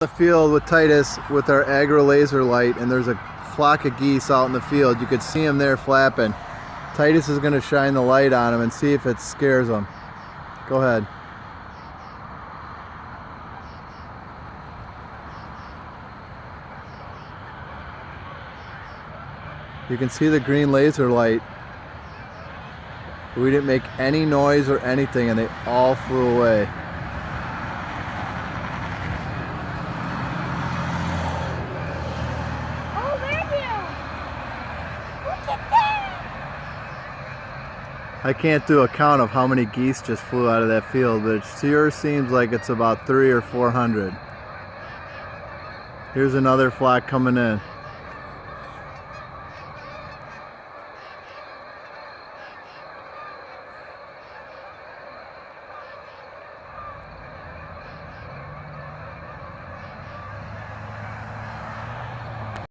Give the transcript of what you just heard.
The field with Titus with our Agro laser light, and there's a flock of geese out in the field. You could see them there flapping. Titus is going to shine the light on them and see if it scares them. Go ahead. You can see the green laser light. We didn't make any noise or anything, and they all flew away. I can't do a count of how many geese just flew out of that field, but it sure seems like it's about 300 or 400. Here's another flock coming in.